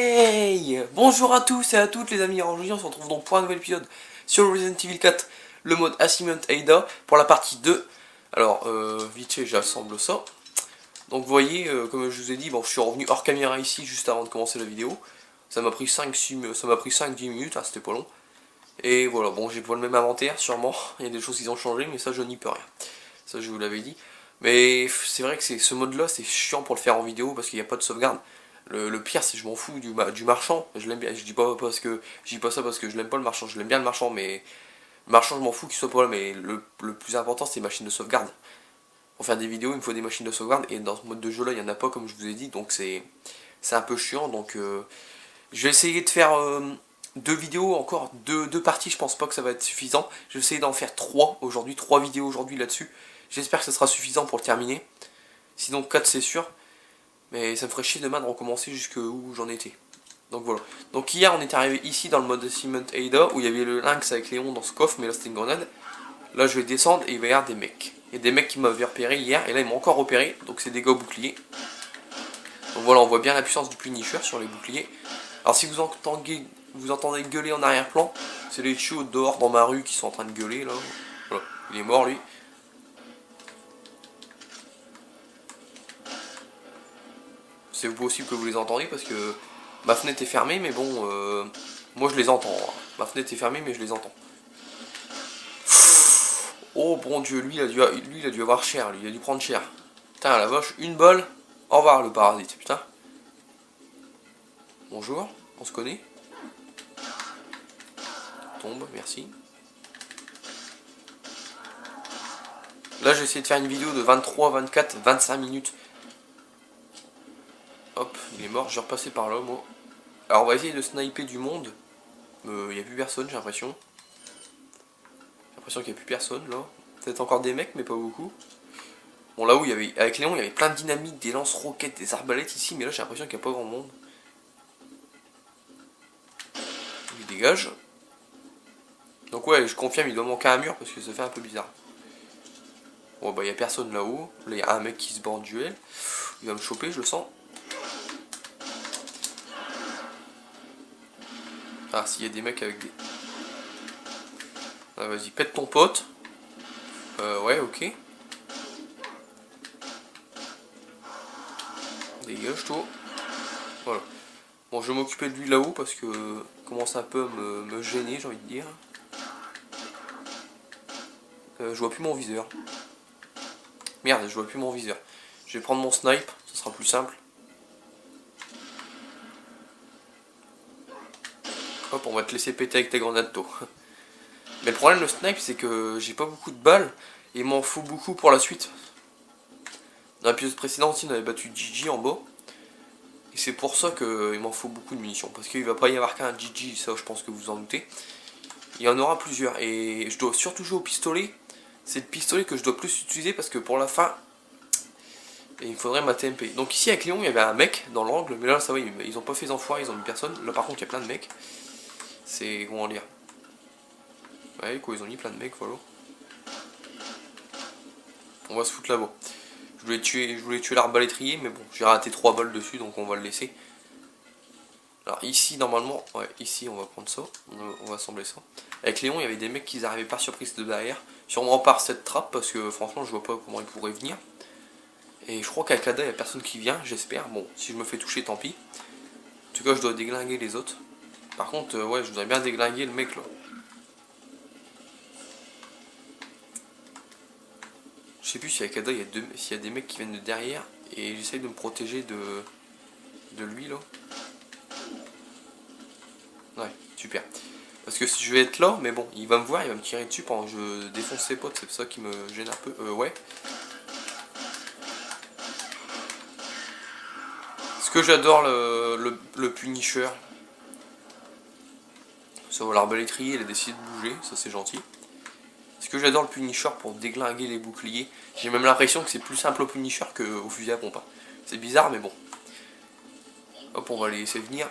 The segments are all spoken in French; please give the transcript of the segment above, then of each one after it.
Hey! Bonjour à tous et à toutes les amis, aujourd'hui on se retrouve donc pour un nouvel épisode sur Resident Evil 4, le mode Assignment Ada, pour la partie 2. Alors, vite fait j'assemble ça. Donc vous voyez, comme je vous ai dit, bon, je suis revenu hors caméra ici juste avant de commencer la vidéo. Ça m'a pris 5-10 minutes, hein, c'était pas long. Et voilà, bon j'ai pas le même inventaire sûrement, il y a des choses qui ont changé mais ça je n'y peux rien. Ça je vous l'avais dit. Mais c'est vrai que ce mode là c'est chiant pour le faire en vidéo parce qu'il n'y a pas de sauvegarde. Le pire c'est que je m'en fous du marchand, je l'aime bien, je dis pas ça parce que je l'aime pas le marchand, je l'aime bien le marchand, mais le marchand je m'en fous qu'il soit pas là, mais le plus important c'est les machines de sauvegarde. Pour faire des vidéos il me faut des machines de sauvegarde et dans ce mode de jeu là il n'y en a pas comme je vous ai dit, donc c'est un peu chiant, donc je vais essayer de faire deux vidéos, encore deux parties, je pense pas que ça va être suffisant. Je vais essayer d'en faire trois aujourd'hui, trois vidéos aujourd'hui là-dessus. J'espère que ça sera suffisant pour le terminer. Sinon 4 c'est sûr. Mais ça me ferait chier demain de recommencer jusque où j'en étais. Donc voilà. Donc hier on est arrivé ici dans le mode Assignment Ada où il y avait le lynx avec Léon dans ce coffre, mais là c'était une grenade. Là je vais descendre et il va y avoir des mecs. Il y a des mecs qui m'avaient repéré hier et là ils m'ont encore repéré. Donc c'est des gars boucliers. Donc voilà, on voit bien la puissance du Punisher sur les boucliers. Alors si vous entendez gueuler en arrière-plan, c'est les chiots dehors dans ma rue qui sont en train de gueuler là. Voilà, il est mort lui. C'est possible que vous les entendiez parce que ma fenêtre est fermée, mais bon, moi je les entends. Ma fenêtre est fermée, mais je les entends. Oh bon Dieu, lui il a dû avoir cher, lui, il a dû prendre cher. Putain la vache, une balle, au revoir le parasite, putain. Bonjour, on se connaît. Tombe, merci. Là j'ai essayé de faire une vidéo de 23, 24, 25 minutes. Hop, il est mort, j'ai repassé par là moi. Alors on va essayer de sniper du monde. Il n'y a plus personne j'ai l'impression. J'ai l'impression qu'il n'y a plus personne là. Peut-être encore des mecs mais pas beaucoup. Bon là où il y avait, avec Léon il y avait plein de dynamite, des lance-roquettes, des arbalètes ici, mais là j'ai l'impression qu'il n'y a pas grand monde. Il dégage. Donc ouais je confirme il doit manquer un mur parce que ça fait un peu bizarre. Bon bah il n'y a personne là-haut. Là il y a un mec qui se bat en duel. Il va me choper je le sens. Ah s'il y a des mecs avec des... Ah vas-y pète ton pote. Ouais ok. Dégage toi. Voilà. Bon, je vais m'occuper de lui là-haut parce que commence un peu à me gêner, j'ai envie de dire. Je vois plus mon viseur. Merde, je vois plus mon viseur. Je vais prendre mon snipe, ça sera plus simple. Hop, on va te laisser péter avec tes grenades tôt. Mais le problème, le snipe, c'est que j'ai pas beaucoup de balles et il m'en faut beaucoup pour la suite. Dans l'épisode précédent aussi, on avait battu Gigi en bas. Et c'est pour ça qu'il m'en faut beaucoup de munitions. Parce qu'il va pas y avoir qu'un Gigi, ça je pense que vous en doutez. Il y en aura plusieurs. Et je dois surtout jouer au pistolet. C'est le pistolet que je dois plus utiliser parce que pour la fin, il me faudrait ma TMP. Donc ici avec Léon, il y avait un mec dans l'angle. Mais là, ça va, ils ont pas fait les enfoirés, ils ont mis personne. Là par contre, il y a plein de mecs. C'est, comment dire. Ouais, quoi, ils ont mis plein de mecs, voilà. On va se foutre là-bas. Je voulais tuer l'arbalétrier, mais bon, j'ai raté 3 balles dessus, donc on va le laisser. Alors ici, normalement, ouais, ici on va prendre ça, on va assembler ça. Avec Léon, il y avait des mecs qui arrivaient par surprise de derrière, sûrement par cette trappe, parce que franchement, je vois pas comment ils pourraient venir. Et je crois qu'avec Ada, il n'y a personne qui vient, j'espère. Bon, si je me fais toucher, tant pis. En tout cas, je dois déglinguer les autres. Par contre, ouais, je voudrais bien déglinguer le mec là. Je sais plus si avec Ada, s'il y a des mecs qui viennent de derrière, et j'essaye de me protéger de lui là. Ouais, super. Parce que je vais être là, mais bon, il va me voir, il va me tirer dessus pendant que je défonce ses potes, c'est ça qui me gêne un peu. Ouais. Ce que j'adore le Punisher. Ça va, l'arbalétrier, il a décidé de bouger, ça c'est gentil. Ce que j'adore le Punisher pour déglinguer les boucliers. J'ai même l'impression que c'est plus simple au Punisher qu'au fusil à pompe. Hein. C'est bizarre, mais bon. Hop, on va les laisser venir.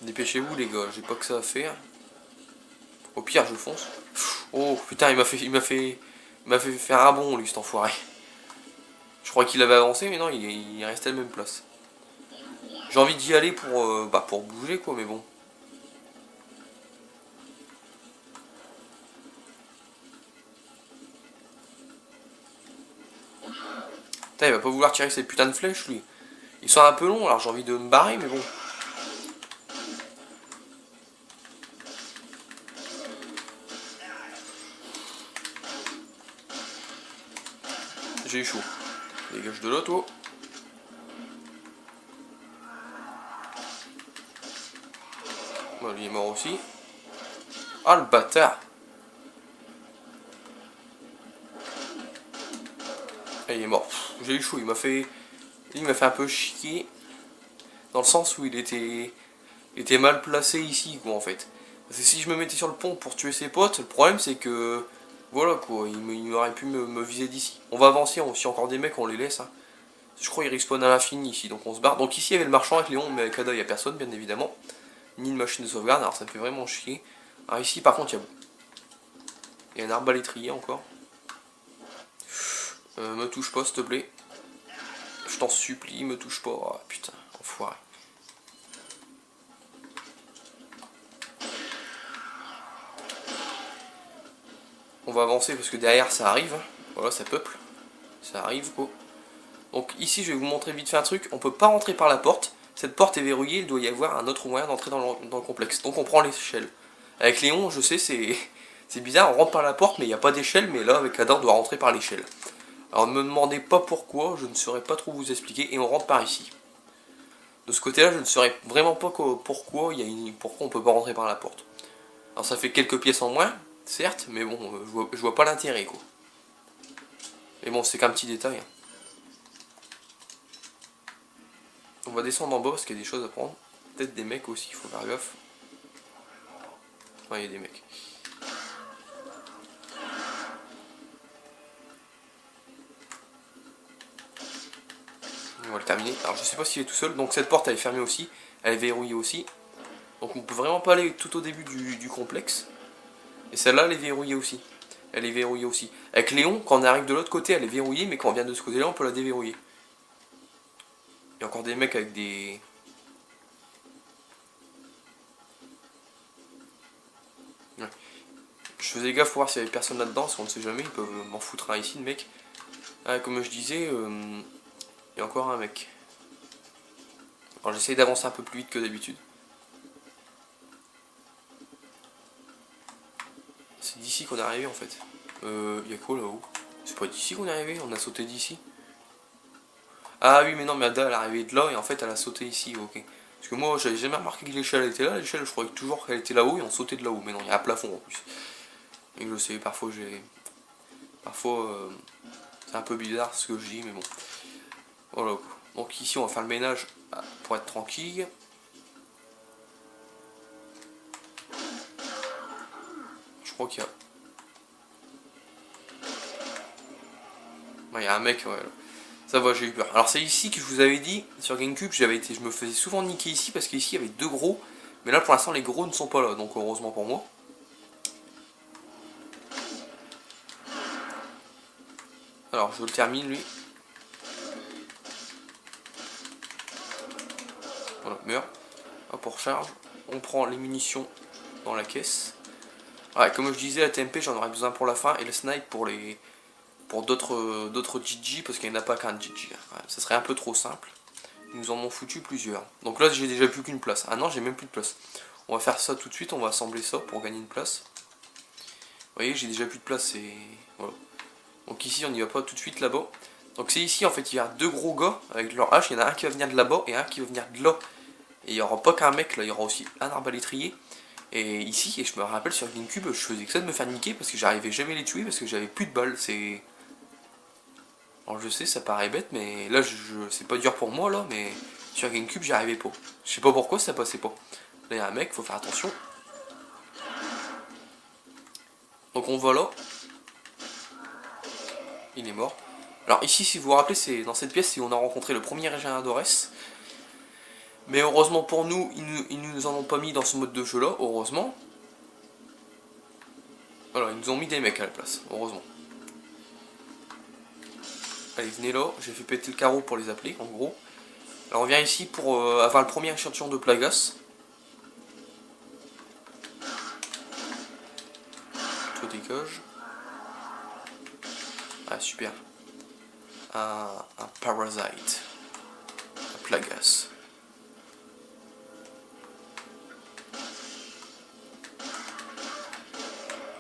Dépêchez-vous les gars, j'ai pas que ça à faire. Au pire, je fonce. Oh putain, il m'a fait faire un bond lui cet enfoiré. Je crois qu'il avait avancé, mais non, il restait à la même place. J'ai envie d'y aller pour bouger quoi, mais bon. Putain, il va pas vouloir tirer ses putains de flèches lui. Ils sont un peu longs, alors j'ai envie de me barrer, mais bon. J'ai eu chaud. Dégage de là, toi. Bon, lui est mort aussi. Ah, le bâtard. Ah, il est mort. J'ai eu chaud, il m'a fait un peu chier. Dans le sens où il était mal placé ici, quoi, en fait. Parce que si je me mettais sur le pont pour tuer ses potes, le problème c'est que... Voilà, quoi, il aurait pu me viser d'ici. On va avancer, si encore des mecs, on les laisse, hein. Je crois qu'il respawn à l'infini ici, donc on se barre. Donc ici, il y avait le marchand avec Léon, mais avec Ada, il n'y a personne, bien évidemment. Ni de machine de sauvegarde, alors ça me fait vraiment chier. Alors ici, par contre, il y a un arbalétrier encore. Me touche pas, s'il te plaît. Je t'en supplie, me touche pas. Oh, putain, enfoiré. On va avancer parce que derrière ça arrive. Voilà, ça peuple. Ça arrive quoi. Donc ici je vais vous montrer vite fait un truc. On peut pas rentrer par la porte. Cette porte est verrouillée, il doit y avoir un autre moyen d'entrer dans le complexe. Donc on prend l'échelle. Avec Léon, je sais, c'est bizarre, on rentre par la porte mais il n'y a pas d'échelle. Mais là avec Ada on doit rentrer par l'échelle. Alors ne me demandez pas pourquoi, je ne saurais pas trop vous expliquer. Et on rentre par ici. De ce côté là je ne saurais vraiment pas pourquoi on peut pas rentrer par la porte. Alors ça fait quelques pièces en moins, certes, mais bon, je vois pas l'intérêt quoi. Mais bon, c'est qu'un petit détail. On va descendre en bas parce qu'il y a des choses à prendre. Peut-être des mecs aussi, il faut faire gaffe. Ouais, il y a des mecs. On va le terminer. Alors je sais pas s'il est tout seul, donc cette porte elle est fermée aussi. Elle est verrouillée aussi. Donc on peut vraiment pas aller tout au début du complexe. Et celle-là elle est verrouillée aussi. Elle est verrouillée aussi. Avec Léon, quand on arrive de l'autre côté, elle est verrouillée, mais quand on vient de ce côté-là, on peut la déverrouiller. Il y a encore des mecs avec des... Ouais. Je faisais gaffe pour voir s'il y avait personne là-dedans, parce qu'on ne sait jamais, ils peuvent m'en foutre un ici, le mec. Ah, comme je disais, il y a encore un mec. Alors j'essaye d'avancer un peu plus vite que d'habitude. C'est d'ici qu'on est arrivé en fait. Il y a quoi là-haut? C'est pas d'ici qu'on est arrivé, on a sauté d'ici. Ah oui mais non mais Ada elle est arrivée de là et en fait elle a sauté ici, ok. Parce que moi j'avais jamais remarqué que l'échelle était là, l'échelle je croyais toujours qu'elle était là-haut et on sautait de là-haut. Mais non, il y a un plafond en plus. Et je sais, parfois c'est un peu bizarre ce que je dis mais bon. Voilà. Donc ici on va faire le ménage pour être tranquille. Je crois qu'il y a... Ouais, il y a un mec, ouais. Ça va, j'ai eu peur. Alors c'est ici que je vous avais dit, sur Gamecube, je me faisais souvent niquer ici, parce qu'ici il y avait deux gros. Mais là pour l'instant les gros ne sont pas là, donc heureusement pour moi. Alors je le termine lui. Voilà, meurt. Hop, on recharge. On prend les munitions dans la caisse. Ouais, comme je disais, la TMP j'en aurais besoin pour la fin, et le snipe pour d'autres GG, parce qu'il n'y en a pas qu'un GG. Ouais, ça serait un peu trop simple. Ils nous en ont foutu plusieurs. Donc là j'ai déjà plus qu'une place. Ah non, j'ai même plus de place. On va faire ça tout de suite, on va assembler ça pour gagner une place. Vous voyez, j'ai déjà plus de place, et voilà. Donc ici on n'y va pas tout de suite là-bas. Donc c'est ici en fait, il y a deux gros gars avec leur hache, il y en a un qui va venir de là-bas et un qui va venir de là. Et il n'y aura pas qu'un mec là, il y aura aussi un arbalétrier. Et ici, et je me rappelle sur Gamecube, je faisais que ça de me faire niquer parce que j'arrivais jamais à les tuer parce que j'avais plus de balles. C'est... Alors je sais, ça paraît bête, mais là c'est pas dur pour moi là, mais sur Gamecube j'y arrivais pas. Je sais pas pourquoi ça passait pas. Là il y a un mec, faut faire attention. Donc on va là. Il est mort. Alors ici, si vous vous rappelez, c'est dans cette pièce où on a rencontré le premier régional d'Ores. Mais heureusement pour nous, ils nous en ont pas mis dans ce mode de jeu là, heureusement. Voilà, ils nous ont mis des mecs à la place, heureusement. Allez, venez là, j'ai fait péter le carreau pour les appeler, en gros. Alors on vient ici pour avoir le premier échantillon de Plagas. Toi dégage. Ah super. Un Parasite. Un Plagas.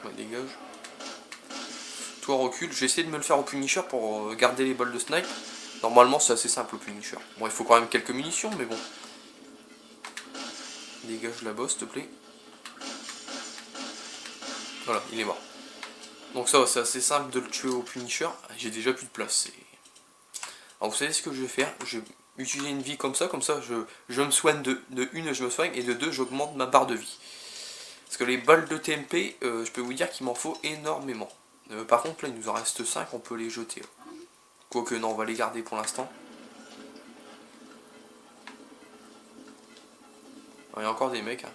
Ouais, dégage. Toi recule. J'ai essayé de me le faire au Punisher pour garder les balles de snipe. Normalement c'est assez simple au Punisher. Bon il faut quand même quelques munitions mais bon. Dégage la bosse s'il te plaît. Voilà, il est mort. Donc ça c'est assez simple de le tuer au Punisher. J'ai déjà plus de place. Alors vous savez ce que je vais faire? Je vais utiliser une vie comme ça je me soigne de une, je me soigne, et de deux, j'augmente ma barre de vie. Parce que les balles de TMP, je peux vous dire qu'il m'en faut énormément. Par contre là il nous en reste 5, on peut les jeter. Quoique non, on va les garder pour l'instant. Il y a encore des mecs hein,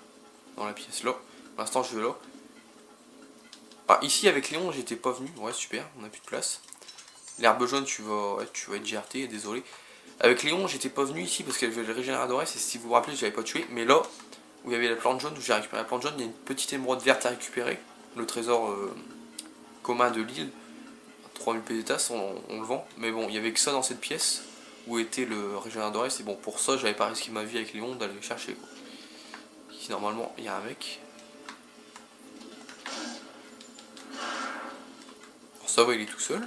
dans la pièce là. Pour l'instant je vais là. Ah, ici avec Léon j'étais pas venu, ouais super, on a plus de place. L'herbe jaune tu vas être GRT, désolé. Avec Léon j'étais pas venu ici parce qu'il y avait le régénérateur et si vous vous rappelez je l'avais pas tué. Mais là où il y avait la plante jaune, où j'ai récupéré la plante jaune, il y a une petite émeraude verte à récupérer. Le trésor commun de l'île. 3000 pésétas, on le vend. Mais bon, il y avait que ça dans cette pièce où était le régénérateur et bon pour ça j'avais pas risqué ma vie avec Léon d'aller le chercher quoi. Ici normalement il y a un mec. Alors, ça va, il est tout seul.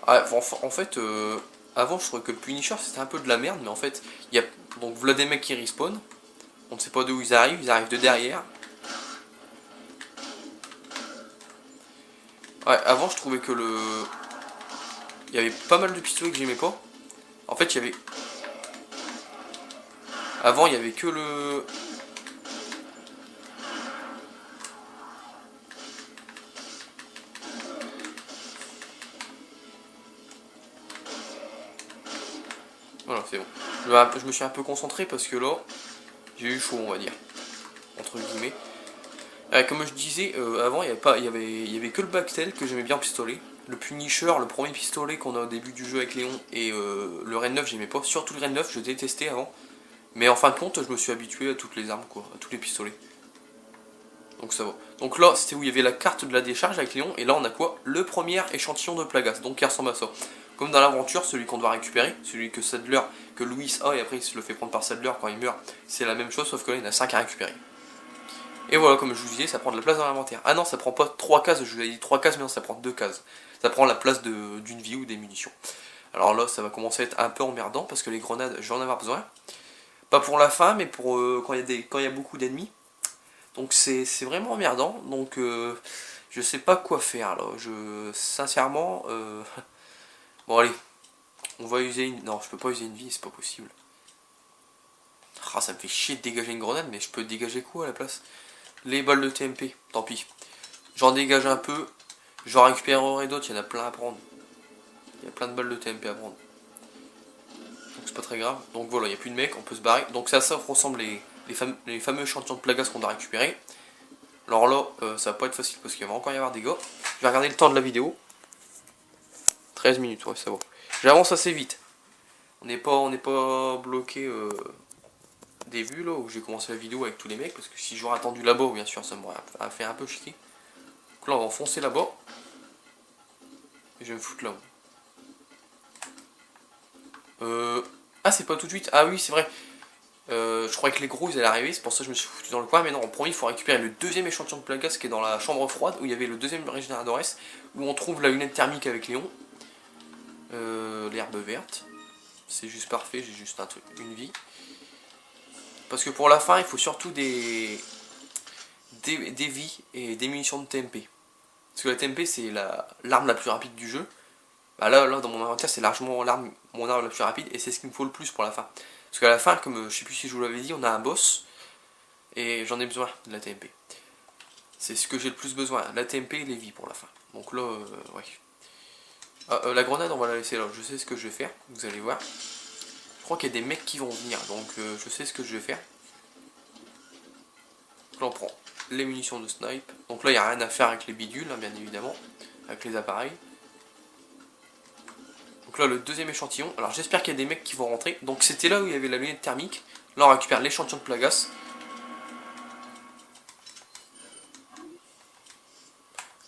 Ah, en fait, avant je trouvais que le Punisher c'était un peu de la merde, mais en fait, il y a donc voilà des mecs qui respawn. On ne sait pas d'où ils arrivent de derrière. Ouais, avant je trouvais que il y avait pas mal de pistolets que j'aimais pas. En fait, il y avait. Avant, il y avait que le. Voilà, c'est bon. Je me suis un peu concentré parce que là, j'ai eu chaud, on va dire. Entre guillemets. Comme je disais, avant, il y avait que le Bactel que j'aimais bien pistolet. Le Punisher, le premier pistolet qu'on a au début du jeu avec Léon, et le Ren 9, j'aimais pas. Surtout le Ren 9, je détestais avant. Mais en fin de compte, je me suis habitué à toutes les armes, quoi, à tous les pistolets. Donc ça va. Donc là, c'était où il y avait la carte de la décharge avec Léon, et là on a quoi? Le premier échantillon de Plagas, donc qui ressemble à ça. Comme dans l'aventure, celui qu'on doit récupérer, celui que Sadler, que Louis a, et après il se le fait prendre par Sadler quand il meurt, c'est la même chose, sauf que là il y en a 5 à récupérer. Et voilà, comme je vous disais, ça prend de la place dans l'inventaire. Ah non, ça prend pas 3 cases, je vous avais dit 3 cases, mais non, ça prend 2 cases. Ça prend la place d'une vie ou des munitions. Alors là, ça va commencer à être un peu emmerdant, parce que les grenades, je vais en avoir besoin. Pas pour la fin, mais pour quand il y a beaucoup d'ennemis. Donc c'est vraiment emmerdant, donc je sais pas quoi faire là. Sincèrement, bon allez, on va user une. Non, je peux pas user une vie, c'est pas possible. Ah, ça me fait chier de dégager une grenade, mais je peux dégager quoi à la place? Les balles de TMP, tant pis. J'en dégage un peu, j'en récupérerai d'autres, il y en a plein à prendre. Il y a plein de balles de TMP à prendre. Donc c'est pas très grave. Donc voilà, il n'y a plus de mecs, on peut se barrer. Donc ça ressemble les fameux échantillons de Plagas qu'on doit récupérer. Alors là, ça va pas être facile parce qu'il va encore y avoir des gars. Je vais regarder le temps de la vidéo. 13 minutes, ouais, ça va. J'avance assez vite. On n'est pas bloqué début là où j'ai commencé la vidéo avec tous les mecs parce que si j'aurais attendu là-bas, bien sûr, ça m'aurait fait un peu chier. Donc là, on va foncer là-bas. Et je vais me foutre là. Ah, c'est pas tout de suite. Ah oui, c'est vrai. Je croyais que les gros ils allaient arriver, c'est pour ça que je me suis foutu dans le coin, mais non, en premier il faut récupérer le deuxième échantillon de Plagas qui est dans la chambre froide où il y avait le deuxième régénérateur où on trouve la lunette thermique avec Léon. L'herbe verte, c'est juste parfait, j'ai juste un truc, une vie. Parce que pour la fin il faut surtout des vies et des munitions de TMP. Parce que la TMP c'est l'arme la plus rapide du jeu. Bah là dans mon inventaire c'est largement mon arme la plus rapide et c'est ce qu'il me faut le plus pour la fin. Parce qu'à la fin, comme je sais plus si je vous l'avais dit, on a un boss et j'en ai besoin de la TMP. C'est ce que j'ai le plus besoin, la TMP et les vies pour la fin. Donc là, ouais. La grenade, on va la laisser là. Je sais ce que je vais faire, vous allez voir. Je crois qu'il y a des mecs qui vont venir, donc je sais ce que je vais faire. Là, on prend les munitions de snipe. Donc là, il n'y a rien à faire avec les bidules, hein, bien évidemment, avec les appareils. Donc là, le deuxième échantillon. Alors j'espère qu'il y a des mecs qui vont rentrer. Donc c'était là où il y avait la lunette thermique. Là, on récupère l'échantillon de Plagas.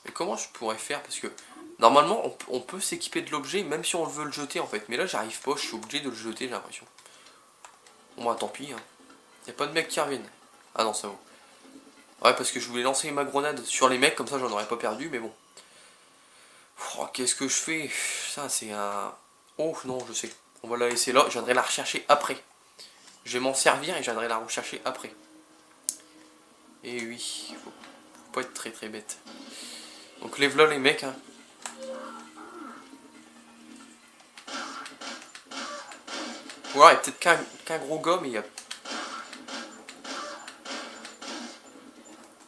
Mais comment je pourrais faire? Parce que normalement, on peut s'équiper de l'objet même si on veut le jeter en fait. Mais là, j'arrive pas, je suis obligé de le jeter, j'ai l'impression. Bon bah tant pis, hein. Y a pas de mecs qui reviennent. Ah non, ça vaut. Ouais, parce que je voulais lancer ma grenade sur les mecs, comme ça j'en aurais pas perdu, mais bon. Oh, qu'est-ce que je fais? Ça, c'est un... Oh non, je sais. On va la laisser là, je viendrai la rechercher après. Je vais m'en servir et je viendrai la rechercher après. Et oui, faut pas être très très bête. Donc lève là les mecs, hein. Ou alors il y a peut-être qu'un gros gars, mais il y a...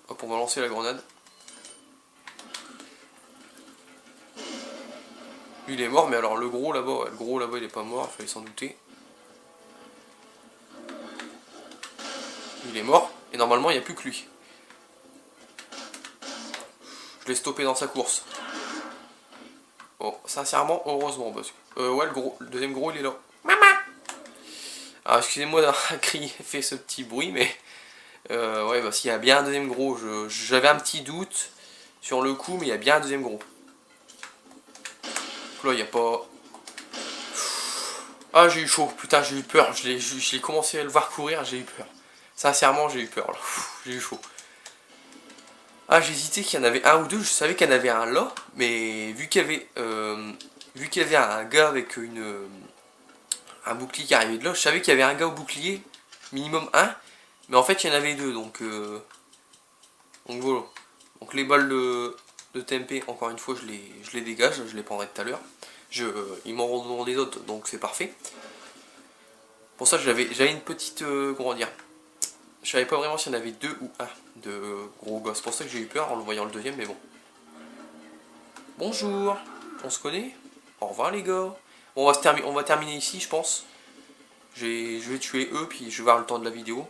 Hop, on va lancer la grenade. Lui il est mort, mais alors le gros là-bas, il est pas mort, il fallait s'en douter. Il est mort, et normalement il n'y a plus que lui. Je l'ai stoppé dans sa course. Oh, sincèrement, heureusement, parce que... ouais, le deuxième gros il est là. Maman. Alors excusez-moi d'avoir fait ce petit bruit, mais... ouais, bah s'il y a bien un deuxième gros, j'avais un petit doute sur le coup, mais il y a bien un deuxième gros. Donc là, il n'y a pas... Ah, j'ai eu chaud, putain, j'ai eu peur. J'ai commencé à le voir courir, j'ai eu peur. Sincèrement, j'ai eu peur, là. J'ai eu chaud. Ah, j'hésitais qu'il y en avait un ou deux, je savais qu'il y en avait un là, mais vu qu'il y avait un gars avec un bouclier qui arrivait de là, je savais qu'il y avait un gars au bouclier, minimum un, mais en fait il y en avait deux, donc voilà. Donc les balles de TMP, encore une fois, je les dégage, je les prendrai tout à l'heure. Ils m'en demandé d'autres, donc c'est parfait. Pour ça, j'avais une petite, comment dire, je savais pas vraiment s'il y en avait deux ou un de gros gars. C'est pour ça que j'ai eu peur en le voyant le deuxième, mais bon. Bonjour, on se connaît? Au revoir les gars. Bon, on va terminer ici, je pense. Je vais tuer eux, puis je vais voir le temps de la vidéo.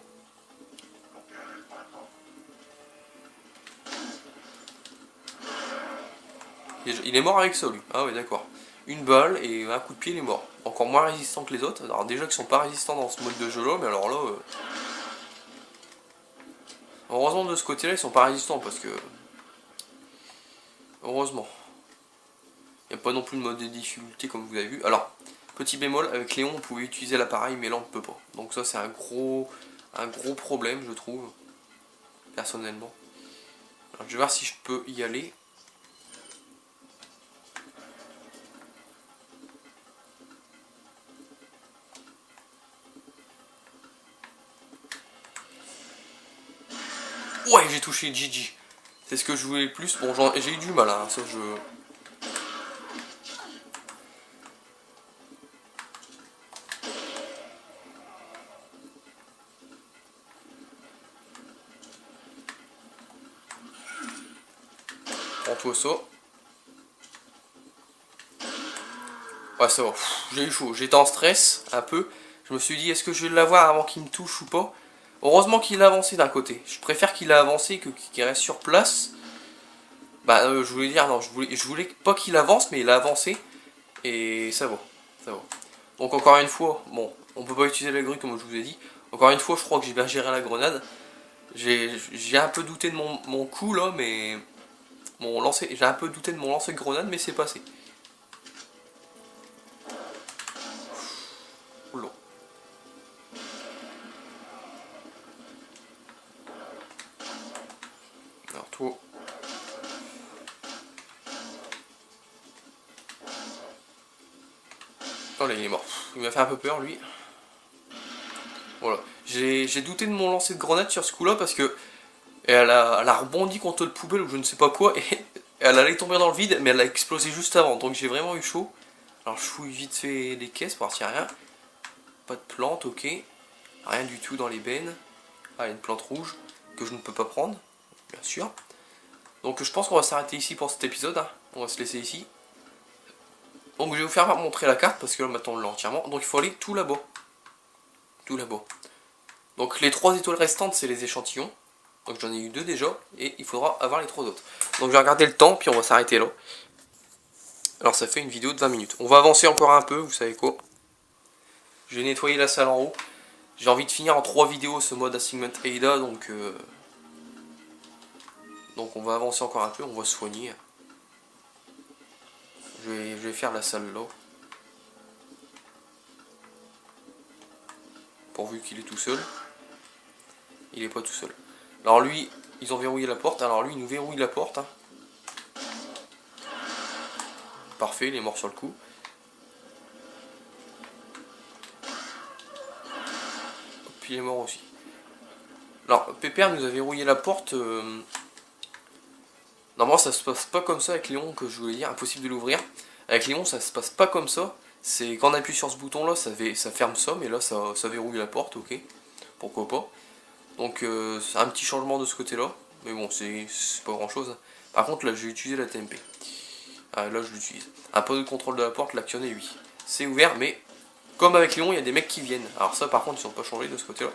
Il est mort avec ça, lui. Ah ouais, d'accord. Une balle et un coup de pied, il est mort. Encore moins résistant que les autres. Alors déjà qu'ils sont pas résistants dans ce mode de jeu là, mais alors là... Heureusement de ce côté-là, ils sont pas résistants, parce que... Heureusement. Il n'y a pas non plus de mode de difficulté comme vous avez vu. Alors, petit bémol, avec Léon on pouvait utiliser l'appareil, mais là on ne peut pas. Donc ça c'est un gros problème, je trouve, personnellement. Alors, je vais voir si je peux y aller. Ouais, j'ai touché Gigi. C'est ce que je voulais le plus. Bon, j'ai eu du mal, hein, ça je... Prends-toi ça. Ouais, ça va. J'ai eu chaud. J'étais en stress, un peu. Je me suis dit, est-ce que je vais l'avoir avant qu'il me touche ou pas? Heureusement qu'il a avancé d'un côté. Je préfère qu'il a avancé que qu'il reste sur place. Bah, je voulais dire, non, je voulais pas qu'il avance, mais il a avancé. Et ça va. Ça va. Donc, encore une fois, bon, on peut pas utiliser la grue comme je vous ai dit. Encore une fois, je crois que j'ai bien géré la grenade. J'ai un peu douté de mon coup là, mais... J'ai un peu douté de mon lancer de grenade, mais c'est passé. Oula. Alors toi... Oh là, il est mort. Il m'a fait un peu peur, lui. Voilà. J'ai douté de mon lancer de grenade sur ce coup-là, parce que... elle a rebondi contre le poubelle ou je ne sais pas quoi, et elle allait tomber dans le vide, mais elle a explosé juste avant. Donc j'ai vraiment eu chaud. Alors je fouille vite fait les caisses pour voir s'il n'y a rien. Pas de plante, ok. Rien du tout dans les bennes. Ah, il y a une plante rouge que je ne peux pas prendre, bien sûr. Donc je pense qu'on va s'arrêter ici pour cet épisode, hein. On va se laisser ici. Donc je vais vous faire montrer la carte parce que là maintenant on l'a entièrement. Donc il faut aller tout là-bas. Tout là-bas. Donc les 3 étoiles restantes c'est les échantillons. Donc j'en ai eu 2 déjà, et il faudra avoir les 3 autres. Donc je vais regarder le temps, puis on va s'arrêter là. Alors ça fait une vidéo de 20 minutes. On va avancer encore un peu, vous savez quoi. Je vais nettoyer la salle en haut. J'ai envie de finir en 3 vidéos ce mode Assignment Ada, donc on va avancer encore un peu, on va se soigner. Je vais faire la salle là. Pourvu qu'il est tout seul. Il est pas tout seul. Alors lui, ils ont verrouillé la porte, alors lui il nous verrouille la porte. Hein. Parfait, il est mort sur le coup. Puis il est mort aussi. Alors, Pépère nous a verrouillé la porte. Normalement, ça se passe pas comme ça avec Léon, que je voulais dire, impossible de l'ouvrir. Avec Léon, ça se passe pas comme ça. C'est quand on appuie sur ce bouton là, ça ferme ça, mais là ça verrouille la porte, ok. Pourquoi pas. Donc, c'est un petit changement de ce côté là. Mais bon, c'est pas grand chose. Par contre, là, je vais utiliser la TMP. Ah, là, je l'utilise. Un peu de contrôle de la porte, l'action est 8. C'est ouvert, mais comme avec Léon, il y a des mecs qui viennent. Alors, ça, par contre, ils sont pas changés de ce côté là.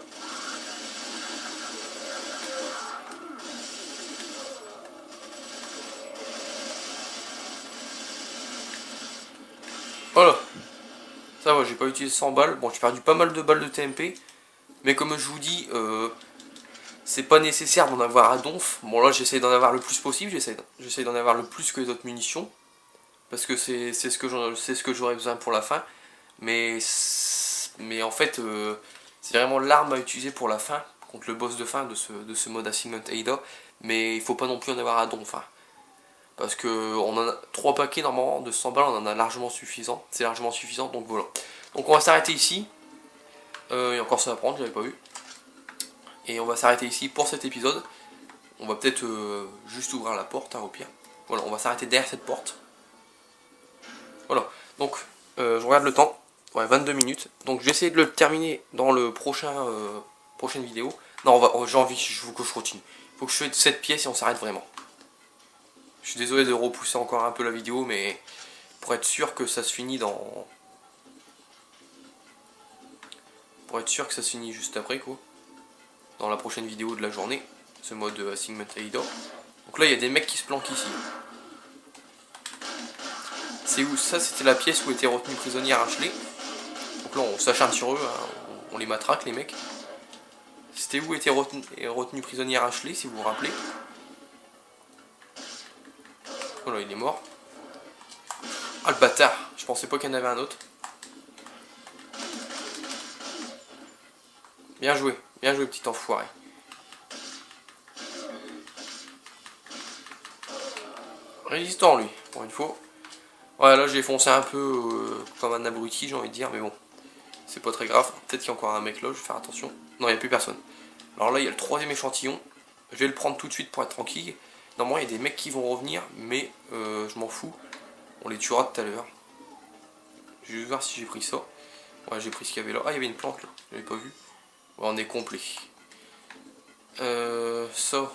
Voilà. Ça va, j'ai pas utilisé 100 balles. Bon, j'ai perdu pas mal de balles de TMP. Mais comme je vous dis, c'est pas nécessaire d'en avoir à donf. Bon, là, j'essaie d'en avoir le plus possible. J'essaie d'en avoir le plus que les autres munitions. Parce que c'est ce que j'aurais besoin pour la fin. Mais en fait, c'est vraiment l'arme à utiliser pour la fin. Contre le boss de fin de ce mode Assignment Ada. Mais il faut pas non plus en avoir à donf. Hein. Parce que on en a 3 paquets normalement de 100 balles, on en a largement suffisant. C'est largement suffisant, donc voilà. Donc on va s'arrêter ici. Et encore ça à prendre, j'avais pas vu. Et on va s'arrêter ici pour cet épisode. On va peut-être juste ouvrir la porte, hein, au pire. Voilà, on va s'arrêter derrière cette porte. Voilà, donc je regarde le temps. Ouais, 22 minutes. Donc je vais essayer de le terminer dans le prochaine vidéo. Non, j'ai envie, je veux que je continue. Il faut que je fasse cette pièce et on s'arrête vraiment. Je suis désolé de repousser encore un peu la vidéo, mais pour être sûr que ça se finit dans... Pour être sûr que ça se finit juste après, quoi. Dans la prochaine vidéo de la journée. Ce mode Assignment Ada. Donc là, il y a des mecs qui se planquent ici. C'est où? Ça, c'était la pièce où était retenu prisonnier Ashley. Donc là, on s'acharne sur eux, hein. On les matraque, les mecs. C'était où était retenu prisonnier Ashley, si vous vous rappelez. Voilà, il est mort. Ah, le bâtard. Je pensais pas qu'il y en avait un autre. Bien joué, petit enfoiré. Résistant, lui, pour une fois. Ouais, là, j'ai foncé un peu comme un abruti, j'ai envie de dire, mais bon. C'est pas très grave. Peut-être qu'il y a encore un mec là, je vais faire attention. Non, il n'y a plus personne. Alors là, il y a le 3e échantillon. Je vais le prendre tout de suite pour être tranquille. Normalement, il y a des mecs qui vont revenir, mais je m'en fous. On les tuera tout à l'heure. Je vais voir si j'ai pris ça. Ouais, j'ai pris ce qu'il y avait là. Ah, il y avait une plante là, je l'avais pas vu. Ouais, on est complet. Ça,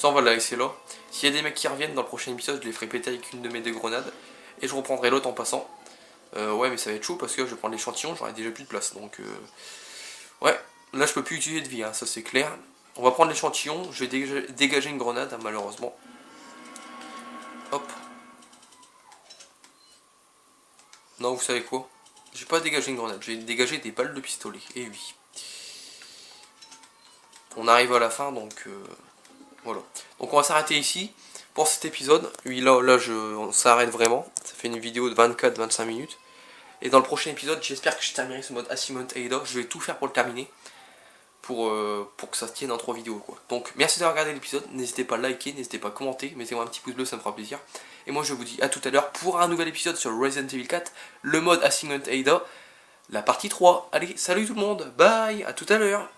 on va la laisser là. S'il y a des mecs qui reviennent dans le prochain épisode, je les ferai péter avec une de mes 2 grenades. Et je reprendrai l'autre en passant. Ouais, mais ça va être chaud parce que je vais prendre l'échantillon, j'aurai déjà plus de place. Donc, ouais, là je peux plus utiliser de vie, hein, ça c'est clair. On va prendre l'échantillon, je vais dégager une grenade, hein, malheureusement. Hop. Non, vous savez quoi? Je vais pas dégager une grenade, je vais dégager des balles de pistolet. Et oui. On arrive à la fin, donc voilà. Donc on va s'arrêter ici pour cet épisode. Oui, là on s'arrête vraiment. Ça fait une vidéo de 24-25 minutes. Et dans le prochain épisode, j'espère que je terminerai ce mode Assignment Ada. Je vais tout faire pour le terminer. Pour que ça se tienne en 3 vidéos, quoi. Donc merci d'avoir regardé l'épisode. N'hésitez pas à liker, n'hésitez pas à commenter. Mettez-moi un petit pouce bleu, ça me fera plaisir. Et moi je vous dis à tout à l'heure pour un nouvel épisode sur Resident Evil 4. Le mode Assignment Ada. La partie 3. Allez, salut tout le monde. Bye, à tout à l'heure.